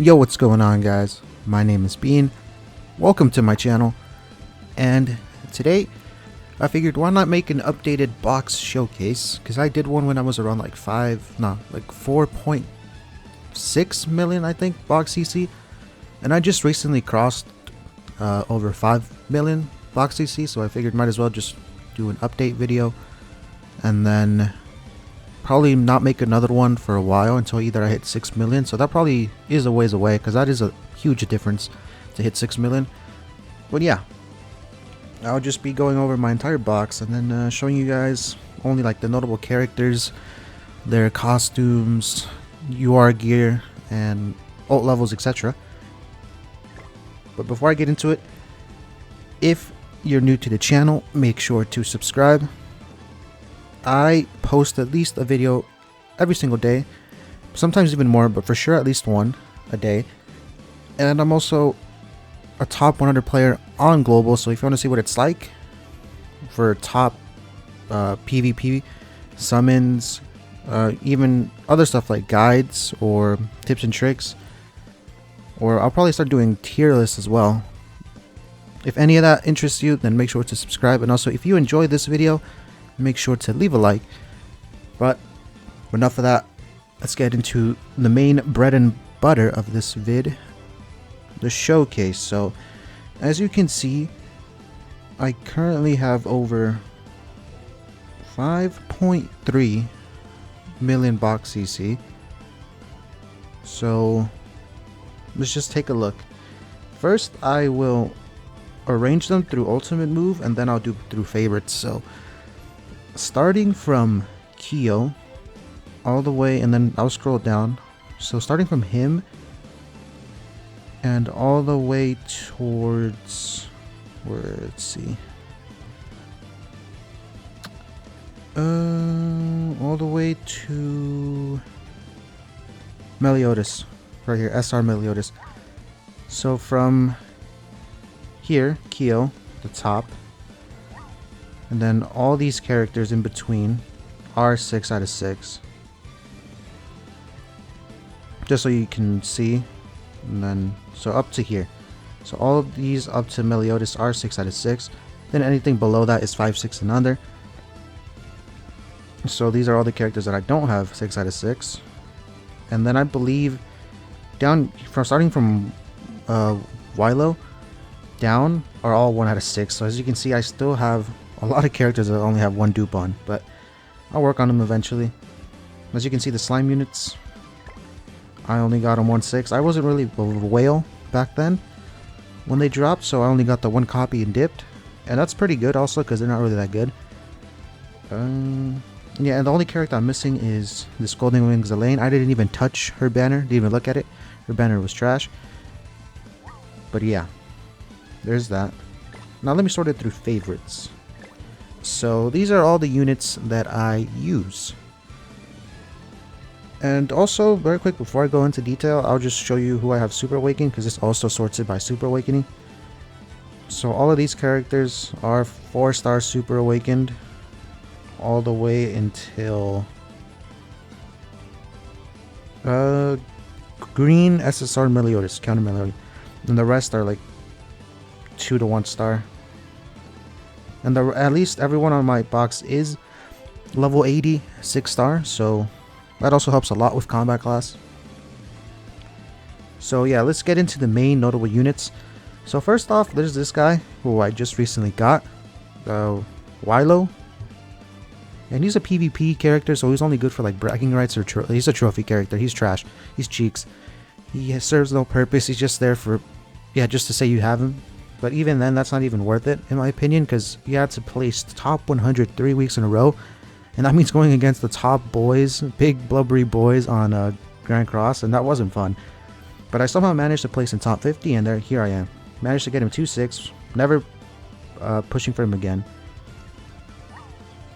Yo, what's going on, guys? My name is Bean. Welcome to my channel. And today, I figured why not make an updated box showcase? Because I did one when I was around like 4.6 million, I think, box CC. And I just recently crossed over 5 million box CC, so I figured might as well just do an update video. And then probably not make another one for a while until either I hit 6 million. So that probably is a ways away, because that is a huge difference to hit 6 million. But yeah, I'll just be going over my entire box and then showing you guys only like the notable characters, their costumes, UR gear, and ult levels, etc. But before I get into it, if you're new to the channel, make sure to subscribe. I post at least a video every single day, sometimes even more, but for sure at least one a day. And I'm also a top 100 player on Global, so if you want to see what it's like for top PvP, summons, even other stuff like guides or tips and tricks, or I'll probably start doing tier lists as well. If any of that interests you, then make sure to subscribe, and also if you enjoyed this video, make sure to leave a like. But enough of that, let's get into the main bread and butter of this vid, the showcase. So as you can see, I currently have over 5.3 million box CC. So let's just take a look. First, I will arrange them through ultimate move, and then I'll do through favorites. So starting from Kyo all the way, and then I'll scroll down. So starting from him and all the way towards, let's see, all the way to Meliodas, right here, SR Meliodas. So from here, Kyo, the top, and then all these characters in between are 6 out of 6. Just so you can see. And then, so up to here. So all of these up to Meliodas are 6 out of 6. Then anything below that is 5, 6, and under. So these are all the characters that I don't have 6 out of 6. And then I believe down from starting from Wylo down are all 1 out of 6. So as you can see, I still have a lot of characters that I only have 1 dupe on, but I'll work on them eventually. As you can see, the slime units, I only got them 1/6. I wasn't really a whale back then when they dropped, so I only got the 1 copy and dipped, and that's pretty good also because they're not really that good. Yeah, and the only character I'm missing is this Golden Wings Elaine. I didn't even touch her banner, didn't even look at it. Her banner was trash. But yeah, there's that. Now let me sort it through favorites. So these are all the units that I use. And also, very quick before I go into detail, I'll just show you who I have Super Awakening, because this also sorts it by Super Awakening. So all of these characters are 4-star Super Awakened all the way until green SSR Meliodas, counter Meliodas. And the rest are like 2 to 1 star. And at least everyone on my box is level 80, 6-star, so that also helps a lot with combat class. So yeah, let's get into the main notable units. So first off, there's this guy who I just recently got, Wylo. And he's a PvP character, so he's only good for like bragging rights, or he's a trophy character. He's trash. He's cheeks. He serves no purpose. He's just there for, yeah, just to say you have him. But even then, that's not even worth it, in my opinion, because you had to place top 100 3 weeks in a row. And that means going against the top boys, big blubbery boys on Grand Cross, and that wasn't fun. But I somehow managed to place in top 50, and here I am. Managed to get him 2-6, never pushing for him again.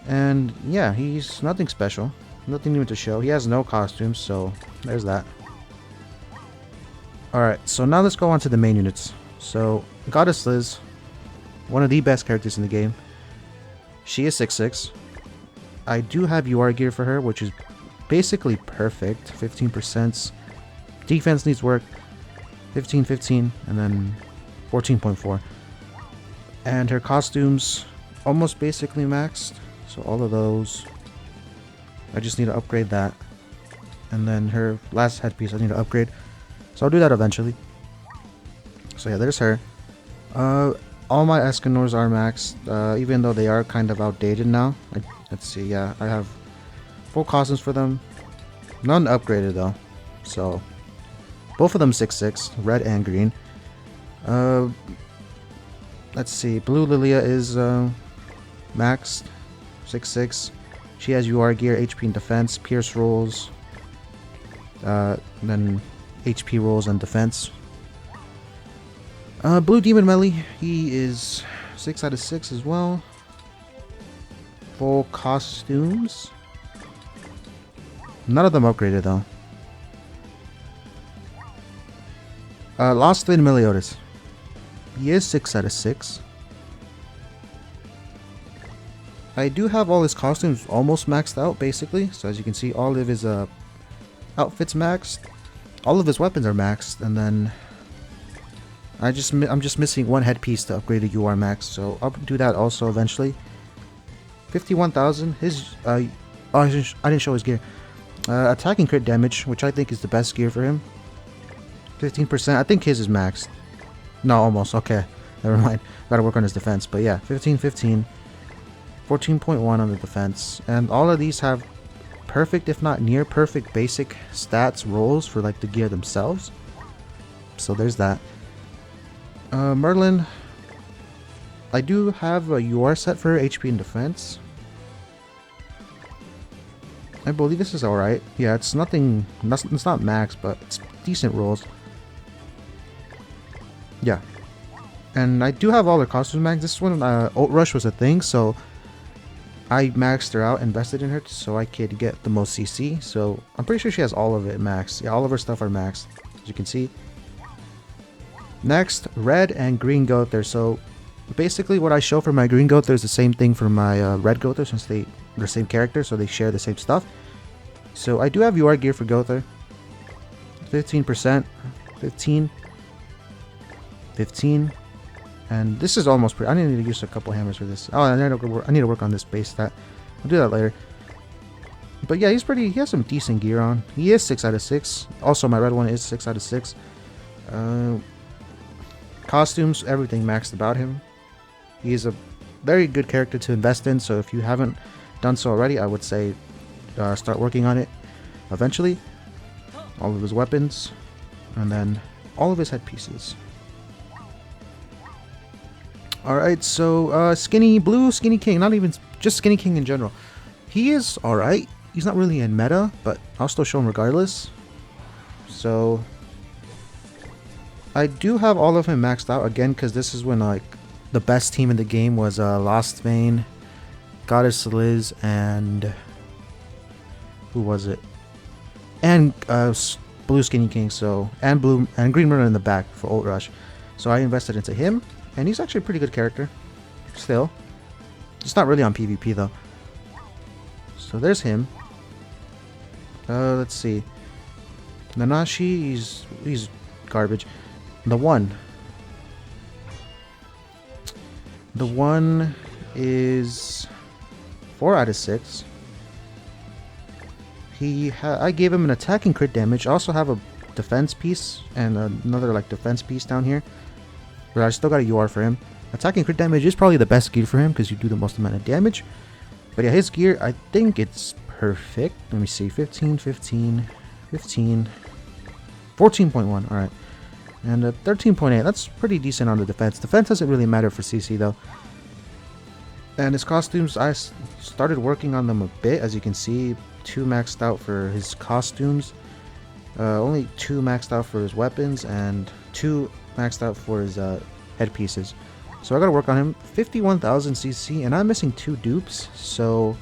And yeah, he's nothing special, nothing new to show. He has no costumes, so there's that. Alright, so now let's go on to the main units. So, Goddess Liz, one of the best characters in the game. She is 6'6". I do have UR gear for her, which is basically perfect. 15%. Defense needs work. 15, 15, and then 14.4. And her costumes almost basically maxed. So all of those, I just need to upgrade that. And then her last headpiece I need to upgrade. So I'll do that eventually. So yeah, there's her. All my Escanors are maxed, even though they are kind of outdated now. Let's see, yeah, I have full costumes for them. None upgraded though. So both of them 6/6, red and green. Let's see, Blue Lilia is maxed, 6/6. She has UR gear, HP and defense, Pierce rolls, then HP rolls and defense. Blue Demon Melee, he is 6/6 as well. Full costumes. None of them upgraded though. Lost Twin Meliodas. He is 6/6. I do have all his costumes almost maxed out basically. So as you can see, all of his outfits maxed. All of his weapons are maxed, and then I'm just missing one headpiece to upgrade to UR max, so I'll do that also eventually. 51,000. His I didn't show his gear. Attacking crit damage, which I think is the best gear for him. 15%. I think his is maxed. No, almost. Okay, never mind. Gotta work on his defense, but yeah, 15, 15, 14.1 on the defense, and all of these have perfect, if not near perfect, basic stats rolls for like the gear themselves. So there's that. Merlin, I do have a UR set for her HP and defense. I believe this is alright. Yeah, it's nothing, it's not max, but it's decent rolls. Yeah. And I do have all her costumes maxed. This one, Ult Rush was a thing, so I maxed her out, invested in her so I could get the most CC. So I'm pretty sure she has all of it maxed. Yeah, all of her stuff are maxed, as you can see. Next, red and green Gowther. So basically what I show for my green Gowther is the same thing for my red Gowther, since they're the same character, so they share the same stuff. So I do have UR gear for Gowther. 15%, 15, 15, and this is almost pretty. I need to use a couple hammers for this. Oh, I need to work on this base stat. I'll do that later. But yeah, he's pretty. He has some decent gear on. He is 6/6. Also, my red one is 6/6. Costumes, everything maxed about him. He's a very good character to invest in, so if you haven't done so already, I would say start working on it eventually. All of his weapons, and then all of his headpieces. Alright, so Blue Skinny King, not even just Skinny King in general. He is alright. He's not really in meta, but I'll still show him regardless. So I do have all of him maxed out again, because this is when like the best team in the game was Lost Vein, Goddess Liz, and who was it? And Blue Skinny King. So and Green Merlin in the back for Ult Rush. So I invested into him, and he's actually a pretty good character. Still, it's not really on PvP though. So there's him. Let's see. Nanashi, he's garbage. The one is 4/6. I gave him an attacking crit damage. I also have a defense piece and another like defense piece down here, but I still got a UR for him. Attacking crit damage is probably the best gear for him because you do the most amount of damage. But yeah, his gear, I think it's perfect. Let me see, 15, 15, 15, 14.1. All right. And 13.8, that's pretty decent on the defense. Defense doesn't really matter for CC though. And his costumes, I started working on them a bit. As you can see, 2 maxed out for his costumes. Only 2 maxed out for his weapons, and 2 maxed out for his headpieces. So I gotta work on him. 51,000 CC, and I'm missing 2 dupes. So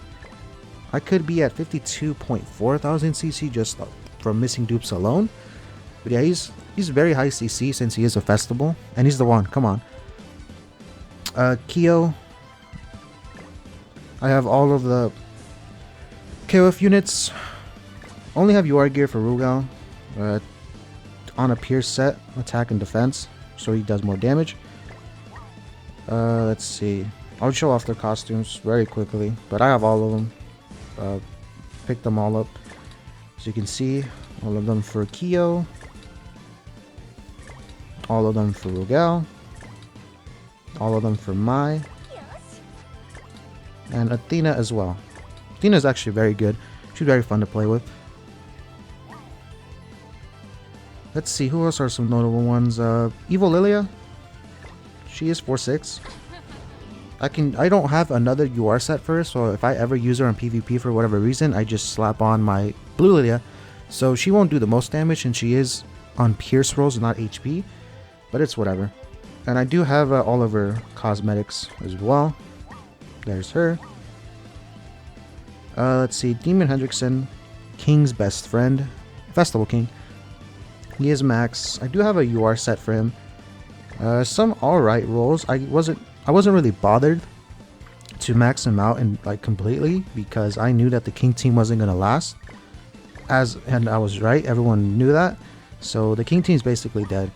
I could be at 52,400 CC just from missing dupes alone. But yeah, he's very high CC since he is a festival, and he's the one. Come on. Kyo. I have all of the KOF units. Only have UR gear for Rugal. on a Pierce set, attack and defense, so he does more damage. Let's see. I'll show off their costumes very quickly, but I have all of them. Pick them all up. So you can see all of them for Kyo, all of them for Rugal, all of them for Mai, and Athena as well. Athena is actually very good. She's very fun to play with. Let's see, who else are some notable ones? Evil Lilia. She is 4/6. I don't have another UR set for her, so if I ever use her on PvP for whatever reason, I just slap on my Blue Lilia. So she won't do the most damage, and she is on Pierce rolls, not HP. But it's whatever. And I do have all of her cosmetics as well. There's her. Let's see, Demon Hendrickson, King's best friend, Festival King. He is max. I do have a UR set for him. Some alright rolls. I wasn't really bothered to max him out and like completely because I knew that the King team wasn't gonna last. And I was right. Everyone knew that. So the King team is basically dead.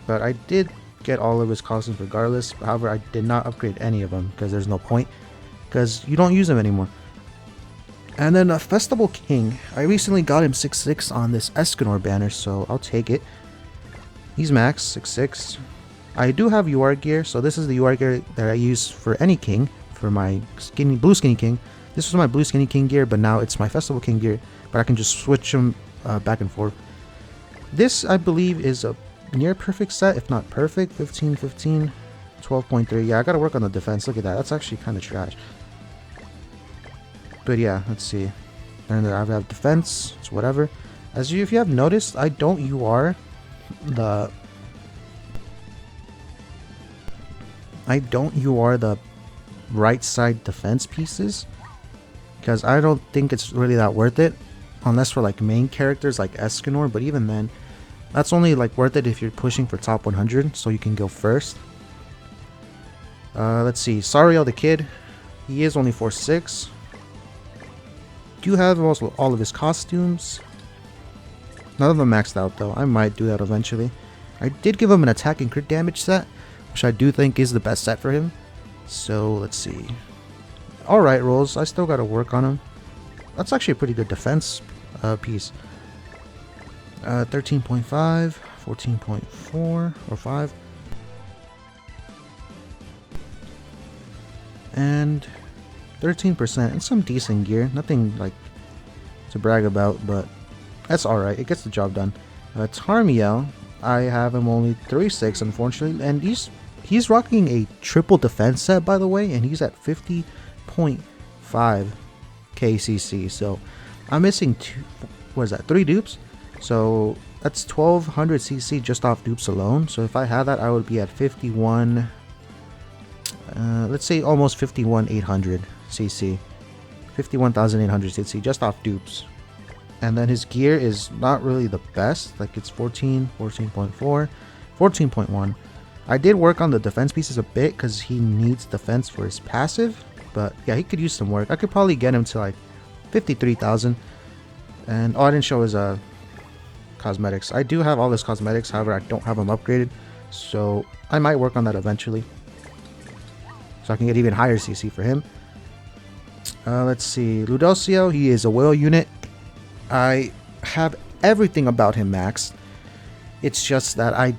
But I did get all of his costumes regardless. However, I did not upgrade any of them because there's no point. Because you don't use them anymore. And then Festival King. I recently got him 6/6 on this Escanor banner, so I'll take it. He's max 6/6. I do have UR gear, so this is the UR gear that I use for any king. For my blue skinny king. This was my blue skinny king gear, but now it's my Festival King gear. But I can just switch them back and forth. This, I believe, is a near perfect set, if not perfect. 15, 15, 12.3. Yeah, I gotta work on the defense. Look at that. That's actually kind of trash. But yeah, let's see. And I have defense. It's whatever. If you have noticed, I don't UR the right side defense pieces because I don't think it's really that worth it unless for like main characters like Escanor, but even then that's only like worth it if you're pushing for top 100 so you can go first. Let's see, Sariel the Kid, he is only 4/6. Do have also all of his costumes. None of them maxed out though. I might do that eventually. I did give him an attack and crit damage set, which I do think is the best set for him. So let's see. Alright rolls, I still gotta work on him. That's actually a pretty good defense piece. 13.5, 14.4 or 5. And 13% and some decent gear. Nothing like to brag about, but that's alright. It gets the job done. Tarmiel, I have him only 3/6 unfortunately, and he's rocking a triple defense set by the way, and he's at 50.5 KCC. So I'm missing 3 dupes. So that's 1200 CC just off dupes alone. So if I had that, I would be at 51. Let's say almost 51,800 CC, 51,800 CC just off dupes. And then his gear is not really the best. Like it's 14, 14.4, 14.1. I did work on the defense pieces a bit because he needs defense for his passive. But yeah, he could use some work. I could probably get him to like 53,000. And I didn't show his cosmetics. I do have all his cosmetics, however I don't have them upgraded. So I might work on that eventually. So I can get even higher CC for him. Let's see. Ludosio, he is a whale unit. I have everything about him maxed. It's just that I'm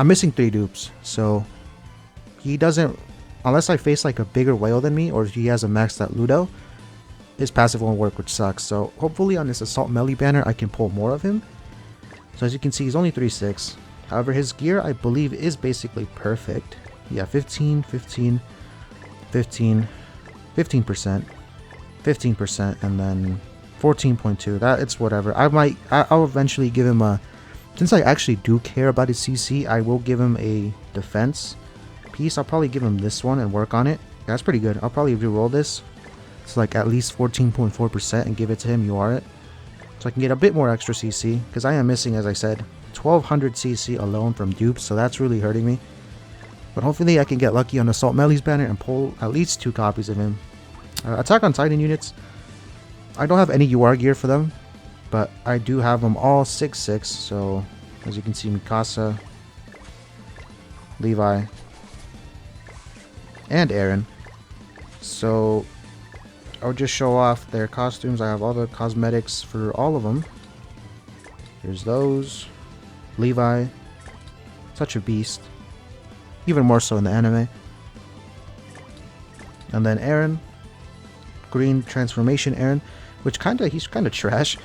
missing 3 dupes. So he doesn't, unless I face like a bigger whale than me, or if he has a maxed out Ludo, his passive won't work, which sucks. So hopefully on this Assault Melee banner, I can pull more of him. So as you can see, he's only 3/6. However, his gear, I believe, is basically perfect. Yeah, 15, 15, 15, 15%, 15%, and then 14.2. That it's whatever. I'll eventually give him a, since I actually do care about his CC, I will give him a defense piece. I'll probably give him this one and work on it. Yeah, that's pretty good. I'll probably re-roll this. It's like at least 14.4% and give it to him. You are it. So I can get a bit more extra CC because I am missing, as I said, 1200 CC alone from dupes. So that's really hurting me. But hopefully I can get lucky on Assault Melee's banner and pull at least 2 copies of him. Attack on Titan units. I don't have any UR gear for them. but I do have them all 6/6. So as you can see, Mikasa, Levi, and Eren. So I'll just show off their costumes. I have all the cosmetics for all of them. Here's those. Levi, such a beast. Even more so in the anime. And then Eren, green transformation Eren, which he's kinda trash.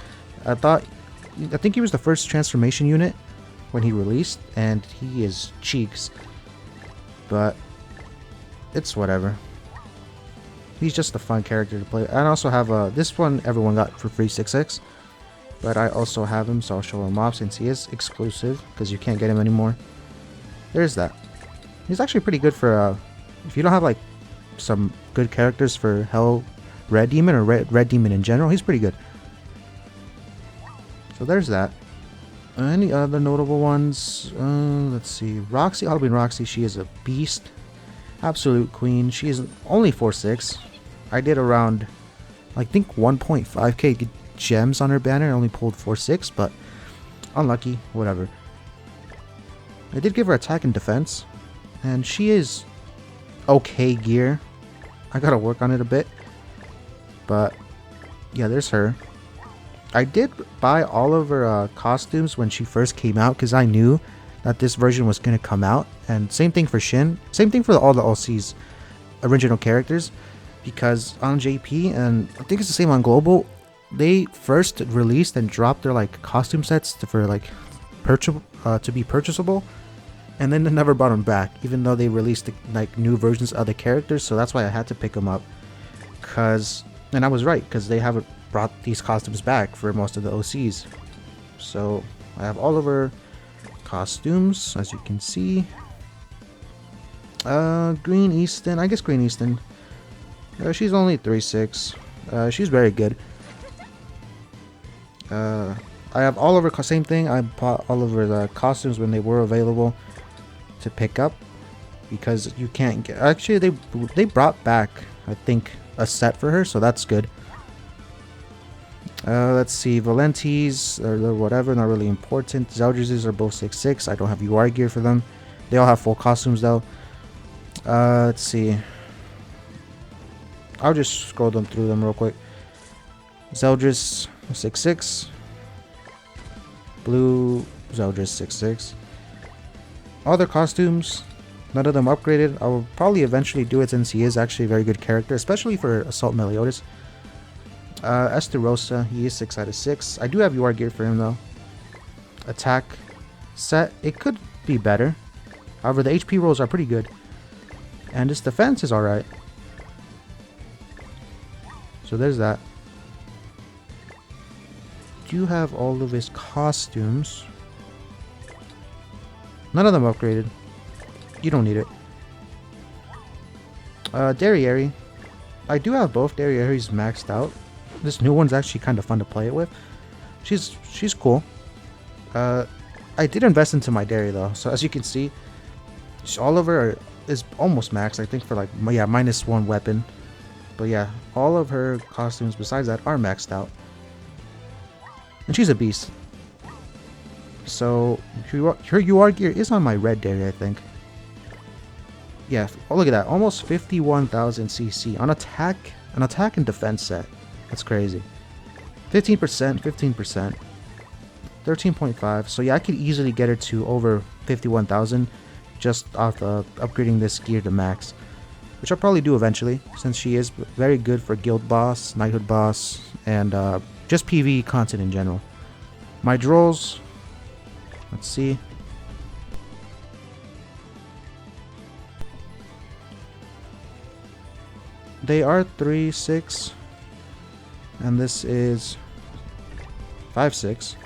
I think he was the first transformation unit when he released, and he is cheeks. But it's whatever. He's just a fun character to play. I also have this one everyone got for free 6/6. But I also have him, so I'll show him off since he is exclusive, because you can't get him anymore. There's that. He's actually pretty good for, if you don't have, like, some good characters for Hell Red Demon, or Red Demon in general, he's pretty good. So there's that. Any other notable ones? Let's see. Roxy, Albion Roxy, she is a beast. Absolute queen. She is only 4/6. I did around, I think, 1.5k gems on her banner. I only pulled 4/6, but unlucky, whatever. I did give her attack and defense, and she is okay gear. I gotta work on it a bit, but yeah, there's her. I did buy all of her costumes when she first came out, because I knew that this version was gonna come out, and same thing for Shin, same thing for all the OC's original characters, because on JP, and I think it's the same on Global, they first released and dropped their like costume sets for like to be purchasable, and then they never brought them back, even though they released like new versions of the characters. So that's why I had to pick them up, and I was right, because they haven't brought these costumes back for most of the OCs. So I have all of her costumes, as you can see. Green Easton, I guess Green Easton. She's only 3/6. She's very good. I have all of her, same thing, I bought all of her costumes when they were available to pick up, because you can't get, actually they brought back, I think, a set for her, so that's good. Let's see, Valenti's or whatever, not really important. Zeldris are both 6/6. I don't have UR gear for them. They all have full costumes though. Let's see. I'll just scroll through them real quick. Zeldris 6/6. Blue Zeldris 6/6. All their costumes, none of them upgraded. I will probably eventually do it, since he is actually a very good character, especially for Assault Meliodas. Esterosa, he is 6/6. I do have UR gear for him though. Attack set, it could be better. However, the HP rolls are pretty good, and his defense is alright. So there's that. Do have all of his costumes. None of them upgraded. You don't need it. Derriere. I do have both Derrieres maxed out. This new one's actually kind of fun to play it with. She's cool. I did invest into my Derry though, so as you can see, all of her is almost maxed. I think for like, yeah, -1 weapon. But yeah, all of her costumes besides that are maxed out. And she's a beast. So her UR gear is on my red Derry, I think. Yeah, oh look at that, almost 51,000 CC on attack, an attack and defense set. That's crazy. 15%, 15%, 13.5. So yeah, I could easily get her to over 51,000 just off of upgrading this gear to max, which I'll probably do eventually, since she is very good for guild boss, knighthood boss, and just PvE content in general. My drolls, let's see. They are 3/6, and this is 5/6.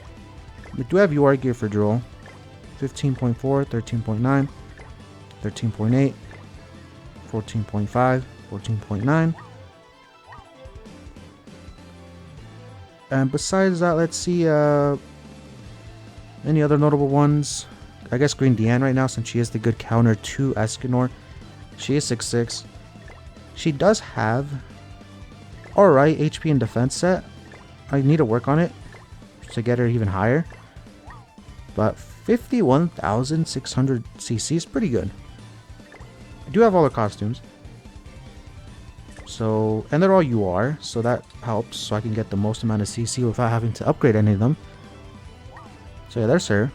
We do have UR gear for droll. 15.4, 13.9, 13.8, 14.5, 14.9. And besides that, let's see any other notable ones. I guess Green Diane right now, since she is the good counter to Escanor. She is 6/6. She does have alright HP and defense set. I need to work on it. to get her even higher. But 51,600 CC is pretty good. I do have all the costumes. So, and they're all UR, so that helps. So I can get the most amount of CC without having to upgrade any of them. So yeah, there's her.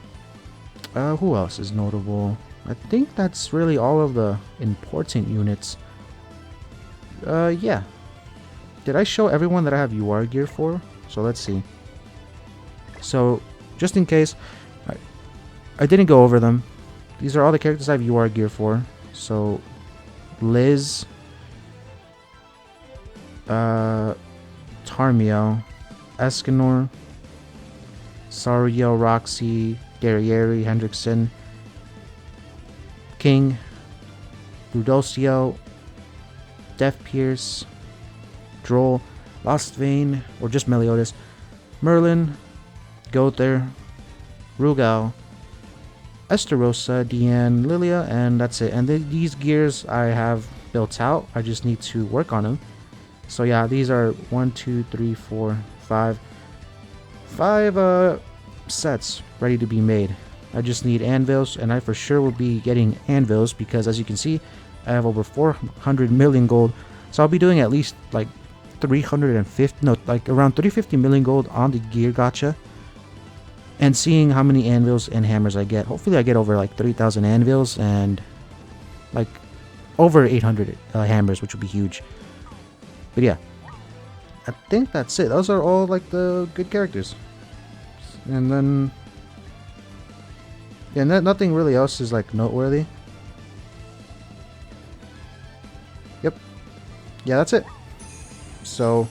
Who else is notable? I think that's really all of the important units. Yeah. Did I show everyone that I have UR gear for? So let's see. So, just in case, I didn't go over them. These are all the characters I have UR gear for. So, Liz, Tarmiel, Escanor, Sariel, Roxy, Guerrieri, Hendrickson, King, Ludocio, Death Pierce, Droll, Lost Vein, or just Meliodas, Merlin, Gother, Rugal, Esterosa, Deanne, Lilia, and that's it. And these gears I have built out. I just need to work on them. So yeah, these are 1, 2, 3, 4, 5 sets ready to be made. I just need anvils, and I for sure will be getting anvils because, as you can see, I have over 400 million gold. So I'll be doing at least like 350, no, like around 350 million gold on the gear gacha, and seeing how many anvils and hammers I get. Hopefully I get over like 3,000 anvils and like over 800 hammers, which would be huge. But yeah, I think that's it. Those are all like the good characters. And then, yeah, nothing really else is like noteworthy. Yep. Yeah, that's it. So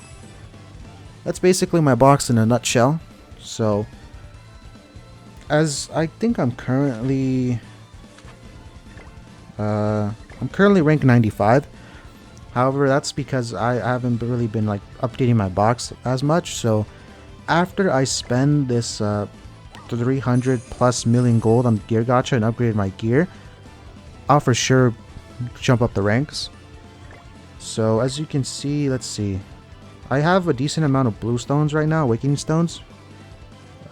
that's basically my box in a nutshell. So as I think I'm currently ranked 95. However, that's because I haven't really been like updating my box as much. So after I spend this 300 plus million gold on the gear gacha and upgrade my gear, I'll for sure jump up the ranks. So as you can see, let's see, I have a decent amount of blue stones right now, awakening stones,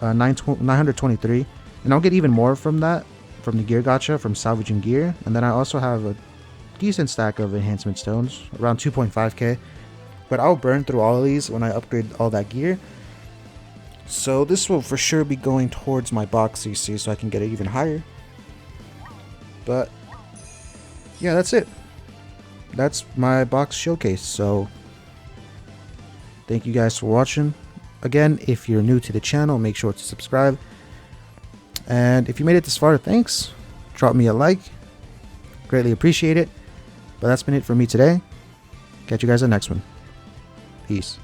923, and I'll get even more from that, from the gear gacha, from salvaging gear. And then I also have a decent stack of enhancement stones, around 2.5k, but I'll burn through all of these when I upgrade all that gear. So this will for sure be going towards my box CC so I can get it even higher. But yeah, that's it. That's my box showcase. So thank you guys for watching. Again, if you're new to the channel, make sure to subscribe. And if you made it this far, thanks. Drop me a like. Greatly appreciate it. But that's been it for me today. Catch you guys on the next one. Peace.